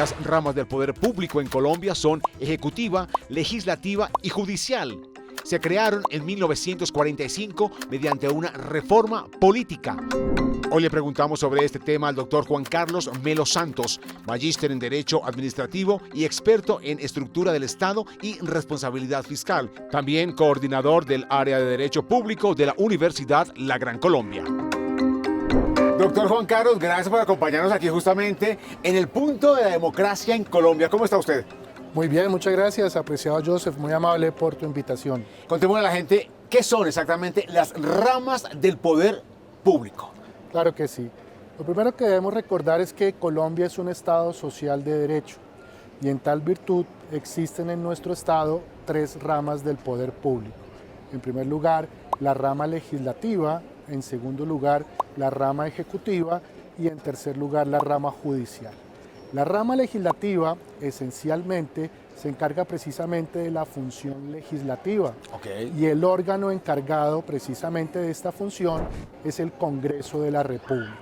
Las ramas del poder público en Colombia son ejecutiva, legislativa y judicial. Se crearon en 1945 mediante una reforma política. Hoy le preguntamos sobre este tema al doctor Juan Carlos Melo Santos, magíster en Derecho Administrativo y experto en estructura del Estado y responsabilidad fiscal. También coordinador del área de Derecho Público de la Universidad La Gran Colombia. Doctor Juan Carlos, gracias por acompañarnos aquí justamente en el punto de la democracia en Colombia. ¿Cómo está usted? Muy bien, muchas gracias, apreciado Joseph, muy amable por tu invitación. Contémosle a la gente qué son exactamente las ramas del poder público. Claro que sí. Lo primero que debemos recordar es que Colombia es un estado social de derecho y en tal virtud existen en nuestro estado tres ramas del poder público. En primer lugar, la rama legislativa, en segundo lugar, la rama ejecutiva y en tercer lugar, la rama judicial. La rama legislativa esencialmente se encarga precisamente de la función legislativa y el órgano encargado precisamente de esta función es el Congreso de la República.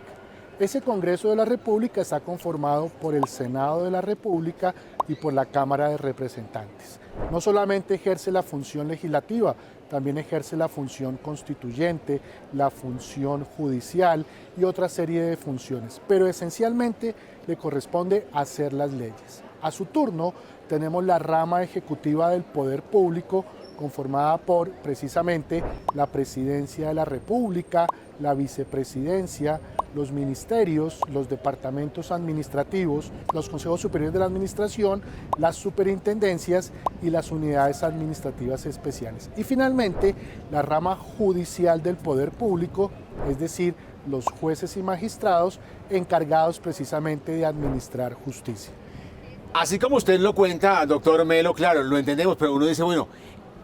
Ese Congreso de la República está conformado por el Senado de la República y por la Cámara de Representantes. No solamente ejerce la función legislativa, también ejerce la función constituyente, la función judicial y otra serie de funciones, pero esencialmente le corresponde hacer las leyes. A su turno tenemos la rama ejecutiva del poder público conformada por precisamente la Presidencia de la República, la Vicepresidencia, los ministerios, los departamentos administrativos, los consejos superiores de la administración, las superintendencias y las unidades administrativas especiales. Y finalmente, la rama judicial del poder público, es decir, los jueces y magistrados encargados precisamente de administrar justicia. Así como usted lo cuenta, doctor Melo, claro, lo entendemos, pero uno dice, bueno,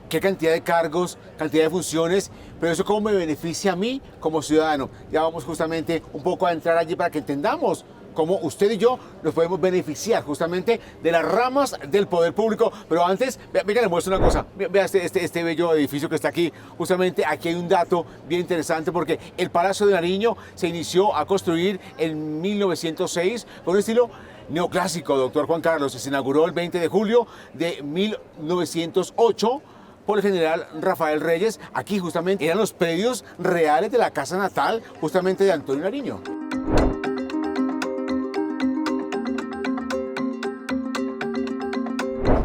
qué cantidad de cargos, cantidad de funciones, pero eso cómo me beneficia a mí como ciudadano. Ya vamos justamente un poco a entrar allí para que entendamos cómo usted y yo nos podemos beneficiar justamente de las ramas del poder público. Pero antes, venga, le muestro una cosa. Vea este bello edificio que está aquí. Justamente aquí hay un dato bien interesante porque el Palacio de Nariño se inició a construir en 1906 con un estilo neoclásico, doctor Juan Carlos. Se inauguró el 20 de julio de 1908 por el general Rafael Reyes. Aquí justamente eran los predios reales de la casa natal justamente de Antonio Nariño.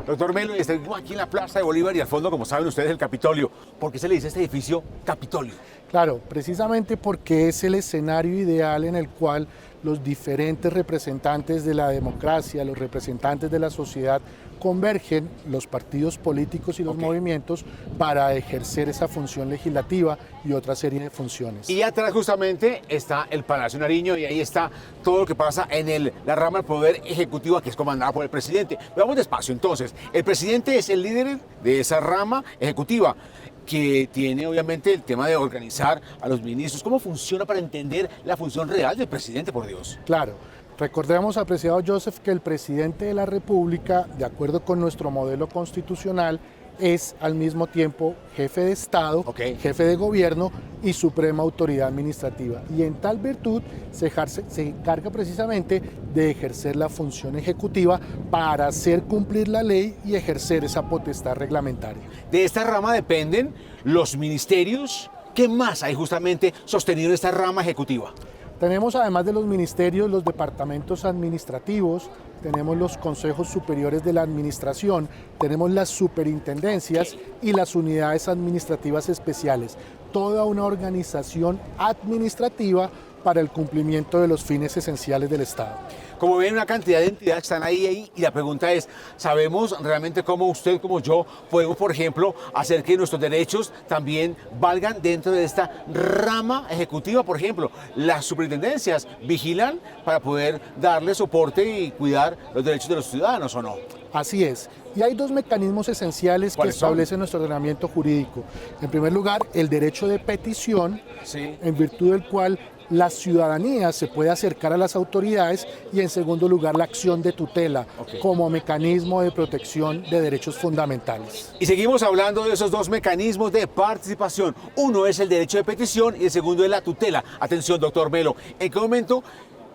Doctor Melo, estamos aquí en la Plaza de Bolívar y al fondo, como saben ustedes, el Capitolio. ¿Por qué se le dice a este edificio Capitolio? Claro, precisamente porque es el escenario ideal en el cual los diferentes representantes de la democracia, los representantes de la sociedad, convergen los partidos políticos y los movimientos para ejercer esa función legislativa y otra serie de funciones. Y atrás justamente está el Palacio Nariño y ahí está todo lo que pasa en la rama del poder ejecutivo que es comandada por el presidente. Pero vamos despacio entonces. El presidente es el líder de esa rama ejecutiva que tiene obviamente el tema de organizar a los ministros. ¿Cómo funciona para entender la función real del presidente, por Dios? Claro. Recordemos, apreciado Joseph, que el presidente de la República, de acuerdo con nuestro modelo constitucional, es al mismo tiempo jefe de Estado, jefe de gobierno y suprema autoridad administrativa. Y en tal virtud se encarga precisamente de ejercer la función ejecutiva para hacer cumplir la ley y ejercer esa potestad reglamentaria. De esta rama dependen los ministerios. ¿Qué más hay justamente sostenido en esta rama ejecutiva? Tenemos además de los ministerios, los departamentos administrativos, tenemos los consejos superiores de la administración, tenemos las superintendencias y las unidades administrativas especiales. Toda una organización administrativa para el cumplimiento de los fines esenciales del Estado. Como ven, una cantidad de entidades están ahí y la pregunta es, ¿sabemos realmente cómo usted, como yo, podemos, por ejemplo, hacer que nuestros derechos también valgan dentro de esta rama ejecutiva? Por ejemplo, las superintendencias vigilan para poder darle soporte y cuidar los derechos de los ciudadanos, ¿o no? Así es. Y hay dos mecanismos esenciales que establece nuestro ordenamiento jurídico. En primer lugar, el derecho de petición, en virtud del cual la ciudadanía se puede acercar a las autoridades, y en segundo lugar la acción de tutela como mecanismo de protección de derechos fundamentales. Y seguimos hablando de esos dos mecanismos de participación. Uno es el derecho de petición y el segundo es la tutela. Atención, doctor Melo, ¿en qué momento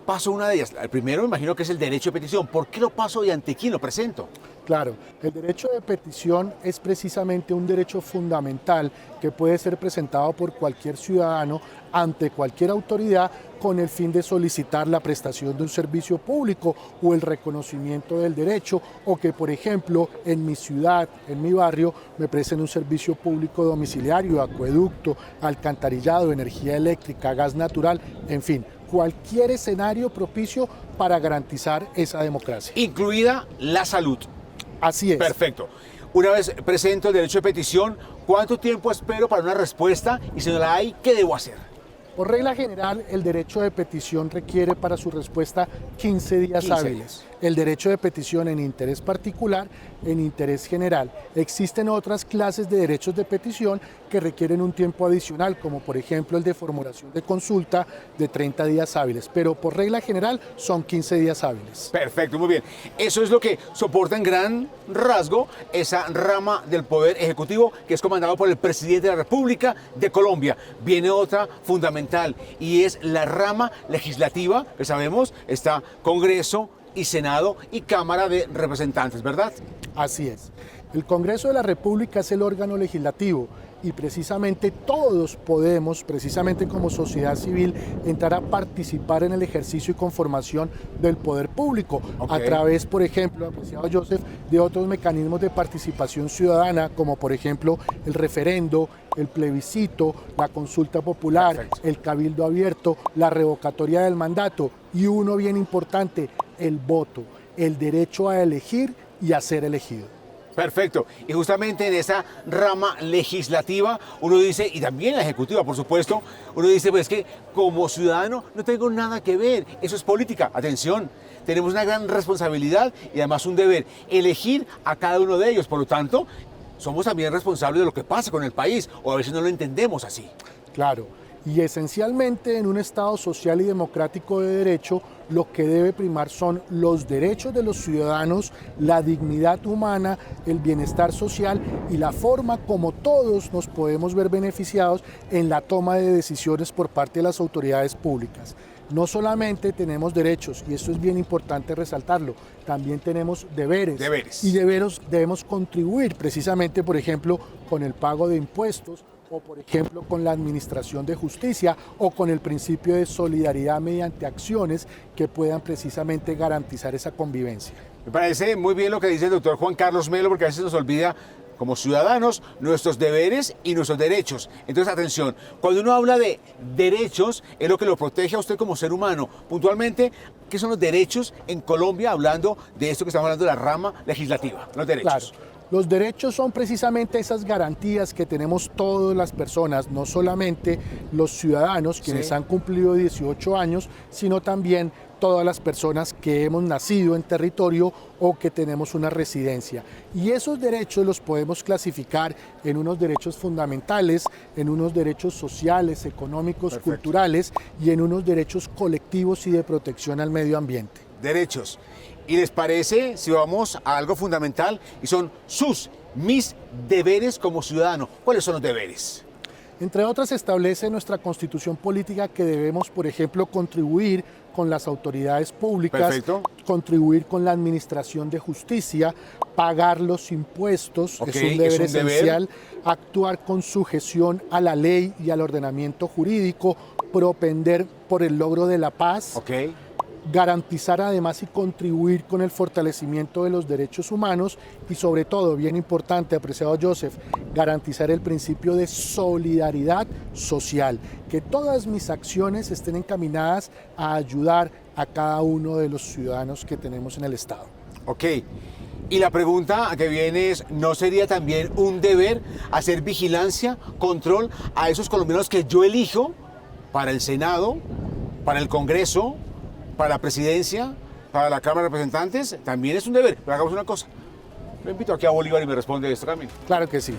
paso una de ellas. El primero me imagino que es el derecho de petición. ¿Por qué lo paso y ante quién lo presento? Claro, el derecho de petición es precisamente un derecho fundamental que puede ser presentado por cualquier ciudadano ante cualquier autoridad con el fin de solicitar la prestación de un servicio público o el reconocimiento del derecho, o que, por ejemplo, en mi ciudad, en mi barrio, me presten un servicio público domiciliario, acueducto, alcantarillado, energía eléctrica, gas natural, en fin, cualquier escenario propicio para garantizar esa democracia. Incluida la salud. Así es. Perfecto. Una vez presento el derecho de petición, ¿cuánto tiempo espero para una respuesta? Y si no la hay, ¿qué debo hacer? Por regla general, el derecho de petición requiere para su respuesta 15 días 15 hábiles. días. El derecho de petición en interés particular, en interés general. Existen otras clases de derechos de petición que requieren un tiempo adicional, como por ejemplo el de formulación de consulta de 30 días hábiles, pero por regla general son 15 días hábiles. Perfecto, muy bien. Eso es lo que soporta en gran rasgo esa rama del Poder Ejecutivo que es comandado por el Presidente de la República de Colombia. Viene otra fundamental y es la rama legislativa, que sabemos está Congreso y Senado y Cámara de Representantes, ¿verdad? Así es. El Congreso de la República es el órgano legislativo y precisamente todos podemos, precisamente como sociedad civil, entrar a participar en el ejercicio y conformación del poder público a través, por ejemplo, apreciado Joseph, de otros mecanismos de participación ciudadana, como por ejemplo el referendo, el plebiscito, la consulta popular, Perfecto. el cabildo abierto, la revocatoria del mandato y uno bien importante, el voto, el derecho a elegir y a ser elegido. Perfecto. Y justamente en esa rama legislativa uno dice, y también la ejecutiva, por supuesto, uno dice, pues que como ciudadano no tengo nada que ver. Eso es política. Atención, tenemos una gran responsabilidad y además un deber, elegir a cada uno de ellos. Por lo tanto, somos también responsables de lo que pasa con el país, o a veces no lo entendemos así. Claro, y esencialmente en un Estado social y democrático de derecho, lo que debe primar son los derechos de los ciudadanos, la dignidad humana, el bienestar social y la forma como todos nos podemos ver beneficiados en la toma de decisiones por parte de las autoridades públicas. No solamente tenemos derechos, y esto es bien importante resaltarlo, también tenemos deberes. Y debemos contribuir precisamente, por ejemplo, con el pago de impuestos, o por ejemplo con la administración de justicia o con el principio de solidaridad mediante acciones que puedan precisamente garantizar esa convivencia. Me parece muy bien lo que dice el doctor Juan Carlos Melo, porque a veces nos olvida como ciudadanos nuestros deberes y nuestros derechos. Entonces, atención, cuando uno habla de derechos, es lo que lo protege a usted como ser humano. Puntualmente, ¿qué son los derechos en Colombia, hablando de esto que estamos hablando de la rama legislativa? Los derechos. Claro. Los derechos son precisamente esas garantías que tenemos todas las personas, no solamente los ciudadanos, quienes han cumplido 18 años, sino también todas las personas que hemos nacido en territorio o que tenemos una residencia. Y esos derechos los podemos clasificar en unos derechos fundamentales, en unos derechos sociales, económicos, culturales y en unos derechos colectivos y de protección al medio ambiente. Derechos. ¿Y les parece si vamos a algo fundamental y son mis deberes como ciudadano? ¿Cuáles son los deberes? Entre otras, establece nuestra Constitución política que debemos, por ejemplo, contribuir con las autoridades públicas, contribuir con la administración de justicia, pagar los impuestos, es un deber esencial, actuar con sujeción a la ley y al ordenamiento jurídico, propender por el logro de la paz, garantizar además y contribuir con el fortalecimiento de los derechos humanos y sobre todo, bien importante, apreciado Joseph, garantizar el principio de solidaridad social, que todas mis acciones estén encaminadas a ayudar a cada uno de los ciudadanos que tenemos en el Estado. Ok, y la pregunta que viene es, ¿no sería también un deber hacer vigilancia, control a esos colombianos que yo elijo para el Senado, para el Congreso, para la presidencia, para la Cámara de Representantes? También es un deber. Pero hagamos una cosa. Lo invito aquí a Bolívar y me responde esto también. Claro que sí.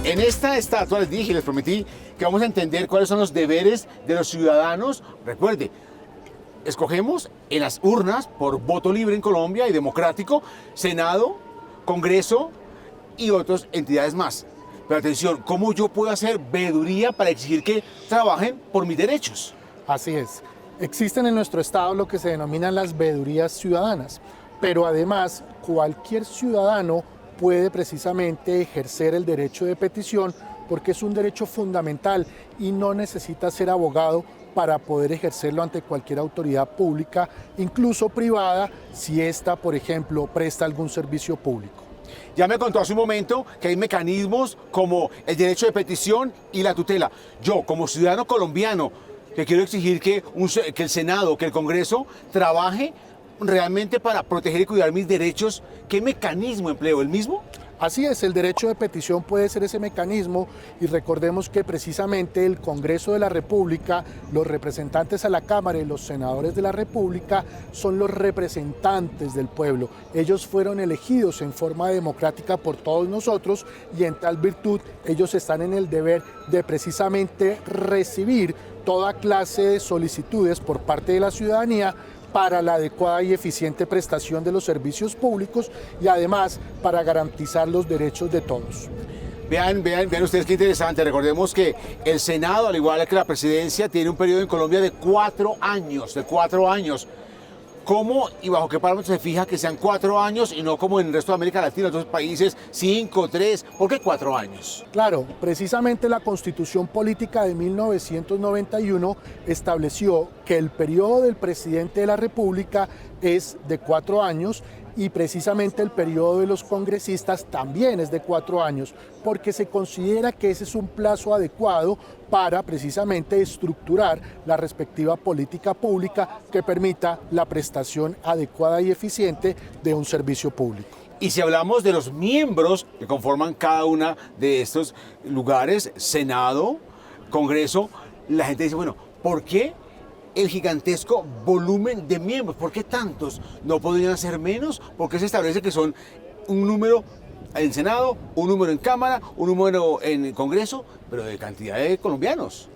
En esta estatua les dije y les prometí que vamos a entender cuáles son los deberes de los ciudadanos. Recuerde, escogemos en las urnas por voto libre en Colombia y democrático, Senado, Congreso y otras entidades más. Pero atención, ¿cómo yo puedo hacer veeduría para exigir que trabajen por mis derechos? Así es. Existen en nuestro estado lo que se denominan las veedurías ciudadanas, pero además cualquier ciudadano puede precisamente ejercer el derecho de petición porque es un derecho fundamental y no necesita ser abogado para poder ejercerlo ante cualquier autoridad pública, incluso privada, si ésta, por ejemplo, presta algún servicio público. Ya me contó hace un momento que hay mecanismos como el derecho de petición y la tutela. Yo, como ciudadano colombiano, que quiero exigir que el Senado, que el Congreso trabaje realmente para proteger y cuidar mis derechos, ¿qué mecanismo empleo? ¿El mismo? Así es, el derecho de petición puede ser ese mecanismo y recordemos que precisamente el Congreso de la República, los representantes a la Cámara y los senadores de la República son los representantes del pueblo. Ellos fueron elegidos en forma democrática por todos nosotros y en tal virtud ellos están en el deber de precisamente recibir toda clase de solicitudes por parte de la ciudadanía para la adecuada y eficiente prestación de los servicios públicos y además para garantizar los derechos de todos. Vean ustedes qué interesante. Recordemos que el Senado, al igual que la presidencia, tiene un periodo en Colombia de 4 años, ¿Cómo y bajo qué parámetros se fija que sean 4 años y no como en el resto de América Latina, en otros países, 5, 3? ¿Por qué 4 años? Claro, precisamente la Constitución Política de 1991 estableció que el periodo del presidente de la República es de 4 años y precisamente el periodo de los congresistas también es de 4 años, porque se considera que ese es un plazo adecuado para precisamente estructurar la respectiva política pública que permita la prestación adecuada y eficiente de un servicio público. Y si hablamos de los miembros que conforman cada una de estos lugares, Senado, Congreso, la gente dice, bueno, ¿por qué el gigantesco volumen de miembros? ¿Por qué tantos? ¿No podrían ser menos? Porque se establece que son un número en Senado, un número en Cámara, un número en el Congreso, pero de cantidad de colombianos.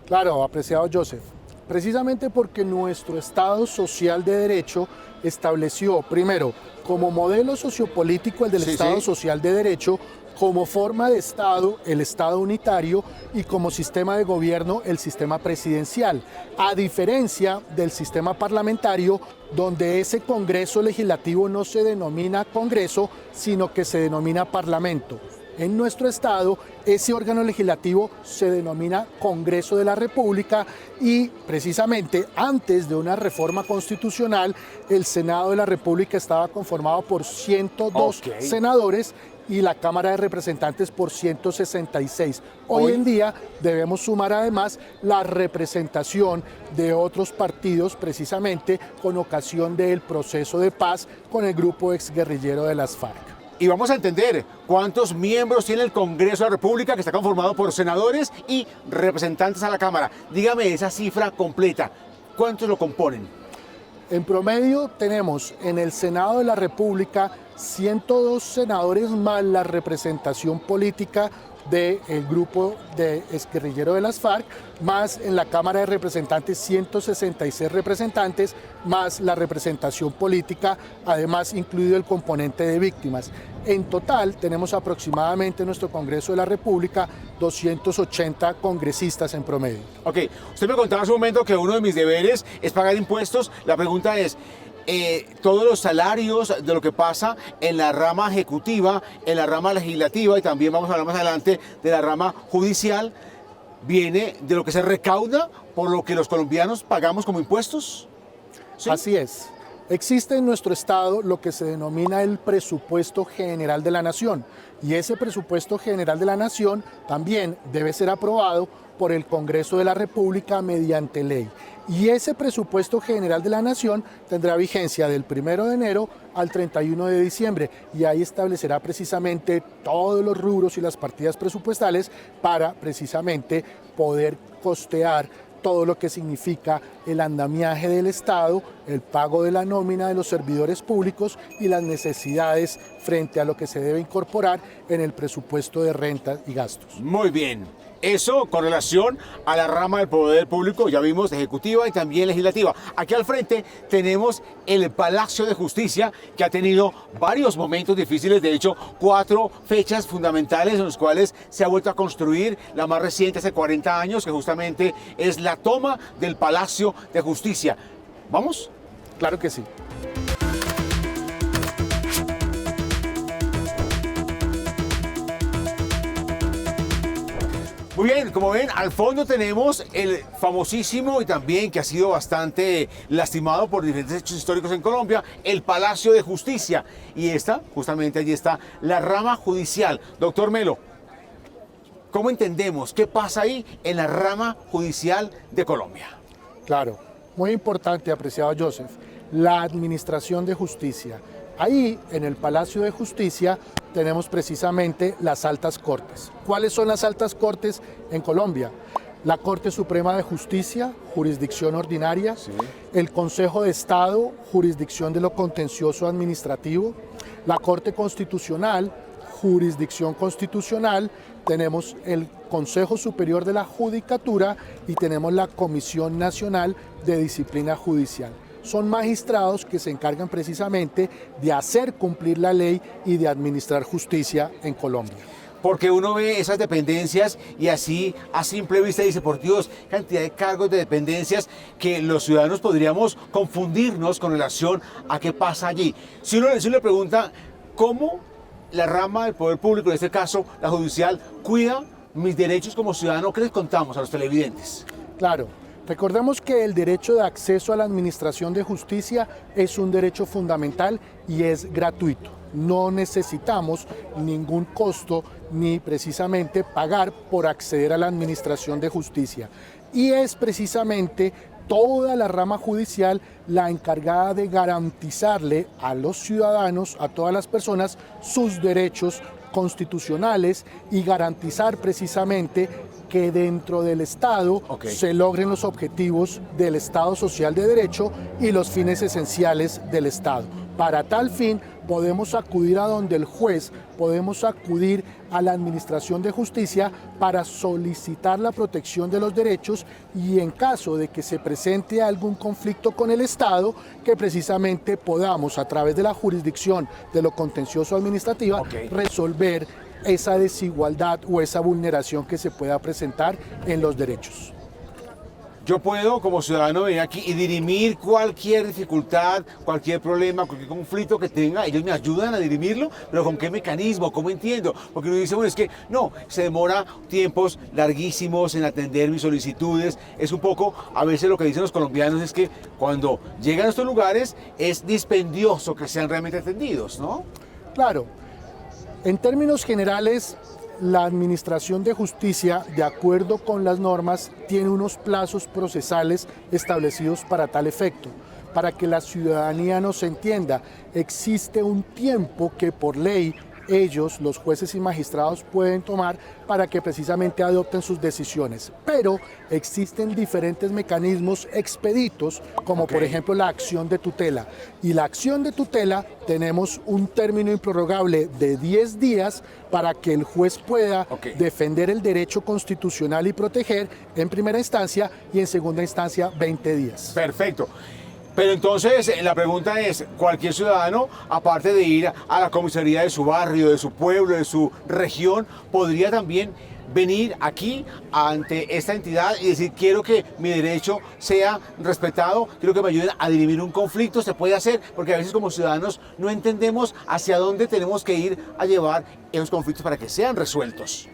Claro, apreciado Joseph. Precisamente porque nuestro Estado social de derecho estableció, primero, como modelo sociopolítico el del Estado social de derecho, como forma de Estado, el Estado unitario, y como sistema de gobierno, el sistema presidencial, a diferencia del sistema parlamentario, donde ese Congreso legislativo no se denomina Congreso, sino que se denomina Parlamento. En nuestro estado, ese órgano legislativo se denomina Congreso de la República y precisamente antes de una reforma constitucional, el Senado de la República estaba conformado por 102 senadores y la Cámara de Representantes por 166. Hoy en día debemos sumar además la representación de otros partidos precisamente con ocasión del proceso de paz con el grupo exguerrillero de las FARC. Y vamos a entender cuántos miembros tiene el Congreso de la República, que está conformado por senadores y representantes a la Cámara. Dígame esa cifra completa. ¿Cuántos lo componen? En promedio tenemos en el Senado de la República 102 senadores más la representación política del grupo de exguerrillero de las FARC, más en la Cámara de Representantes 166 representantes, más la representación política, además incluido el componente de víctimas. En total tenemos aproximadamente en nuestro Congreso de la República 280 congresistas en promedio. Ok, usted me contaba hace un momento que uno de mis deberes es pagar impuestos. La pregunta es, todos los salarios de lo que pasa en la rama ejecutiva, en la rama legislativa y también vamos a hablar más adelante de la rama judicial, ¿viene de lo que se recauda por lo que los colombianos pagamos como impuestos? ¿Sí? Así es. Existe en nuestro estado lo que se denomina el presupuesto general de la nación y ese presupuesto general de la nación también debe ser aprobado por el Congreso de la República mediante ley. Y ese presupuesto general de la nación tendrá vigencia del 1 de enero al 31 de diciembre y ahí establecerá precisamente todos los rubros y las partidas presupuestales para precisamente poder costear todo lo que significa el andamiaje del Estado, el pago de la nómina de los servidores públicos y las necesidades frente a lo que se debe incorporar en el presupuesto de rentas y gastos. Muy bien. Eso con relación a la rama del poder público, ya vimos, ejecutiva y también legislativa. Aquí al frente tenemos el Palacio de Justicia, que ha tenido varios momentos difíciles, de hecho, 4 fechas fundamentales en las cuales se ha vuelto a construir, la más reciente hace 40 años, que justamente es la toma del Palacio de Justicia. ¿Vamos? Claro que sí. Muy bien, como ven, al fondo tenemos el famosísimo y también que ha sido bastante lastimado por diferentes hechos históricos en Colombia, el Palacio de Justicia. Y justamente allí está la rama judicial. Doctor Melo, ¿cómo entendemos qué pasa ahí en la rama judicial de Colombia? Claro, muy importante, apreciado Joseph, la administración de justicia. Ahí, en el Palacio de Justicia, tenemos precisamente las altas cortes. ¿Cuáles son las altas cortes en Colombia? La Corte Suprema de Justicia, jurisdicción ordinaria, sí. El Consejo de Estado, jurisdicción de lo contencioso administrativo, la Corte Constitucional, jurisdicción constitucional, tenemos el Consejo Superior de la Judicatura y tenemos la Comisión Nacional de Disciplina Judicial. Son magistrados que se encargan precisamente de hacer cumplir la ley y de administrar justicia en Colombia. Porque uno ve esas dependencias y así a simple vista dice, por Dios, cantidad de cargos de dependencias que los ciudadanos podríamos confundirnos con relación a qué pasa allí. Si uno le pregunta, ¿cómo la rama del poder público, en este caso la judicial, cuida mis derechos como ciudadano? ¿Qué les contamos a los televidentes? Claro. Recordemos que el derecho de acceso a la administración de justicia es un derecho fundamental y es gratuito. No necesitamos ningún costo ni precisamente pagar por acceder a la administración de justicia. Y es precisamente toda la rama judicial la encargada de garantizarle a los ciudadanos, a todas las personas, sus derechos constitucionales y garantizar precisamente que dentro del Estado se logren los objetivos del Estado social de derecho y los fines esenciales del Estado. Para tal fin podemos acudir a donde el juez, podemos acudir a la administración de justicia para solicitar la protección de los derechos y en caso de que se presente algún conflicto con el Estado, que precisamente podamos a través de la jurisdicción de lo contencioso administrativa resolver esa desigualdad o esa vulneración que se pueda presentar en los derechos. Yo puedo, como ciudadano, venir aquí y dirimir cualquier dificultad, cualquier problema, cualquier conflicto que tenga. Ellos me ayudan a dirimirlo, pero ¿con qué mecanismo? ¿Cómo entiendo? Porque uno dice, bueno, es que no, se demora tiempos larguísimos en atender mis solicitudes. Es un poco, a veces lo que dicen los colombianos es que cuando llegan a estos lugares es dispendioso que sean realmente atendidos, ¿no? Claro. En términos generales, la administración de justicia, de acuerdo con las normas, tiene unos plazos procesales establecidos para tal efecto. Para que la ciudadanía nos entienda, existe un tiempo que por ley ellos, los jueces y magistrados, pueden tomar para que precisamente adopten sus decisiones. Pero existen diferentes mecanismos expeditos, como por ejemplo la acción de tutela. Y la acción de tutela tenemos un término improrrogable de 10 días para que el juez pueda defender el derecho constitucional y proteger en primera instancia y en segunda instancia 20 días. Perfecto. Pero entonces la pregunta es, cualquier ciudadano, aparte de ir a la comisaría de su barrio, de su pueblo, de su región, podría también venir aquí ante esta entidad y decir, quiero que mi derecho sea respetado, quiero que me ayuden a dirimir un conflicto. Se puede hacer, porque a veces como ciudadanos no entendemos hacia dónde tenemos que ir a llevar esos conflictos para que sean resueltos.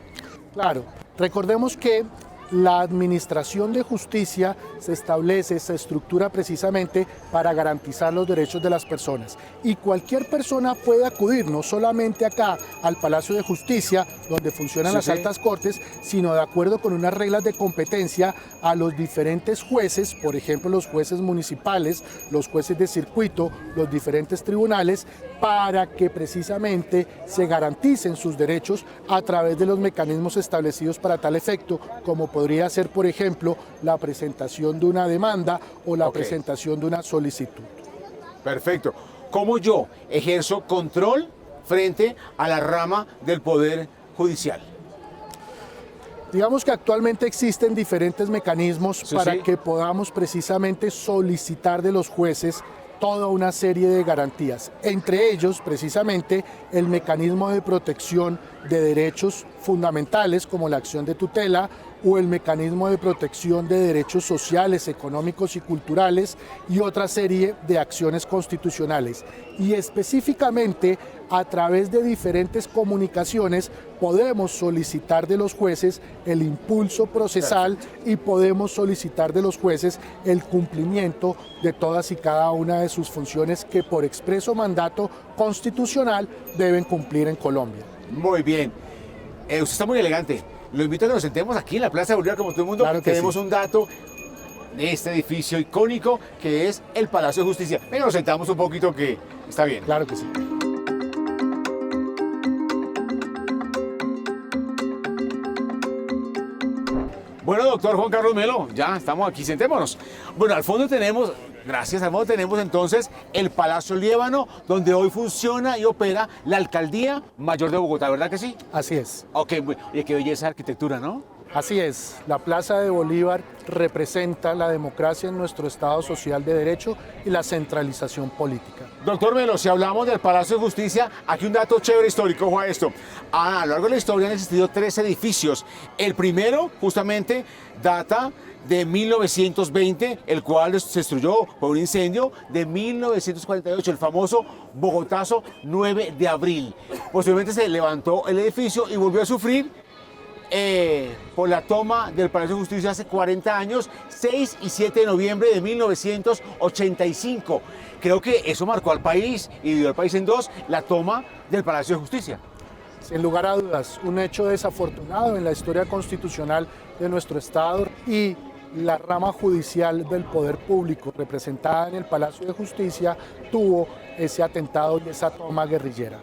Claro, recordemos que la administración de justicia se establece, se estructura precisamente para garantizar los derechos de las personas. Y cualquier persona puede acudir, no solamente acá al Palacio de Justicia, donde funcionan las altas cortes, sino de acuerdo con unas reglas de competencia a los diferentes jueces, por ejemplo los jueces municipales, los jueces de circuito, los diferentes tribunales, para que precisamente se garanticen sus derechos a través de los mecanismos establecidos para tal efecto, como podría ser, por ejemplo, la presentación de una demanda o la presentación de una solicitud. Perfecto. ¿Cómo yo ejerzo control frente a la rama del Poder Judicial? Digamos que actualmente existen diferentes mecanismos Sí, para sí. que podamos precisamente solicitar de los jueces toda una serie de garantías, entre ellos precisamente el mecanismo de protección de derechos fundamentales como la acción de tutela o el mecanismo de protección de derechos sociales, económicos y culturales y otra serie de acciones constitucionales. Y específicamente a través de diferentes comunicaciones podemos solicitar de los jueces el impulso procesal y podemos solicitar de los jueces el cumplimiento de todas y cada una de sus funciones que por expreso mandato constitucional deben cumplir en Colombia. Muy bien. Usted está muy elegante. Lo invito a que nos sentemos aquí en la Plaza de Bolívar como todo el mundo. Claro que Tenemos sí. un dato de este edificio icónico que es el Palacio de Justicia. Venga, nos sentamos un poquito que está bien. Claro que sí. Bueno, doctor Juan Carlos Melo, ya estamos aquí, sentémonos. Bueno, al fondo tenemos, gracias al fondo tenemos entonces el Palacio Líbano, donde hoy funciona y opera la Alcaldía Mayor de Bogotá, ¿verdad que sí? Así es. Ok, oye, qué belleza de arquitectura, ¿no? Así es, la Plaza de Bolívar representa la democracia en nuestro Estado social de derecho y la centralización política. Doctor Melo, si hablamos del Palacio de Justicia, aquí un dato chévere histórico, ojo a esto. A lo largo de la historia han existido 3 edificios. El primero, justamente, data de 1920, el cual se destruyó por un incendio de 1948, el famoso Bogotazo 9 de abril. Posteriormente se levantó el edificio y volvió a sufrir por la toma del Palacio de Justicia hace 40 años, 6 y 7 de noviembre de 1985. Creo que eso marcó al país y dividió al país en dos, la toma del Palacio de Justicia. Sin lugar a dudas, un hecho desafortunado en la historia constitucional de nuestro Estado y la rama judicial del poder público representada en el Palacio de Justicia tuvo ese atentado y esa toma guerrillera.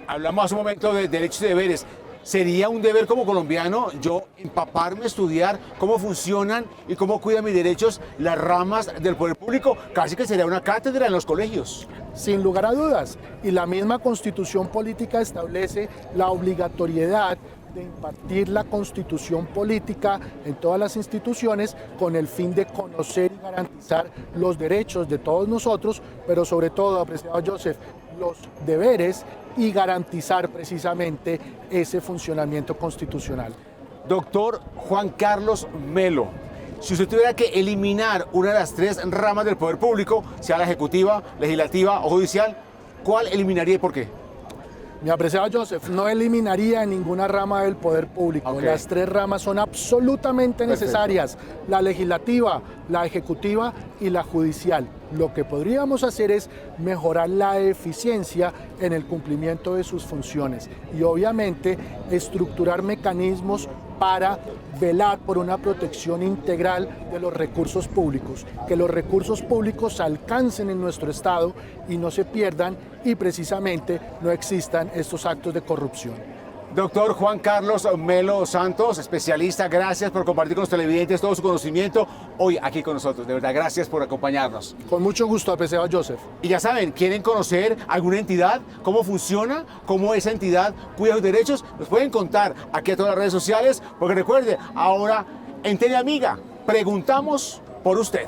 Hablamos hace un momento de derechos y deberes. Sería un deber como colombiano yo empaparme, estudiar cómo funcionan y cómo cuidan mis derechos las ramas del poder público. Casi que sería una cátedra en los colegios. Sin lugar a dudas, y la misma Constitución Política establece la obligatoriedad de impartir la Constitución Política en todas las instituciones con el fin de conocer y garantizar los derechos de todos nosotros, pero sobre todo, apreciado Joseph, los deberes y garantizar precisamente ese funcionamiento constitucional. Doctor Juan Carlos Melo, si usted tuviera que eliminar una de las 3 ramas del poder público, sea la ejecutiva, legislativa o judicial, ¿cuál eliminaría y por qué? Mi apreciado Joseph, no eliminaría ninguna rama del poder público. Ok. Las 3 ramas son absolutamente Perfecto. necesarias, la legislativa, la ejecutiva y la judicial. Lo que podríamos hacer es mejorar la eficiencia en el cumplimiento de sus funciones y obviamente estructurar mecanismos para velar por una protección integral de los recursos públicos, que los recursos públicos alcancen en nuestro Estado y no se pierdan y precisamente no existan estos actos de corrupción. Doctor Juan Carlos Melo Santos, especialista, gracias por compartir con los televidentes todo su conocimiento hoy aquí con nosotros. De verdad, gracias por acompañarnos. Con mucho gusto, apreciado Joseph. Y ya saben, ¿quieren conocer alguna entidad? ¿Cómo funciona? ¿Cómo esa entidad cuida sus derechos? Nos pueden contar aquí a todas las redes sociales, porque recuerde, ahora en Teleamiga preguntamos por usted.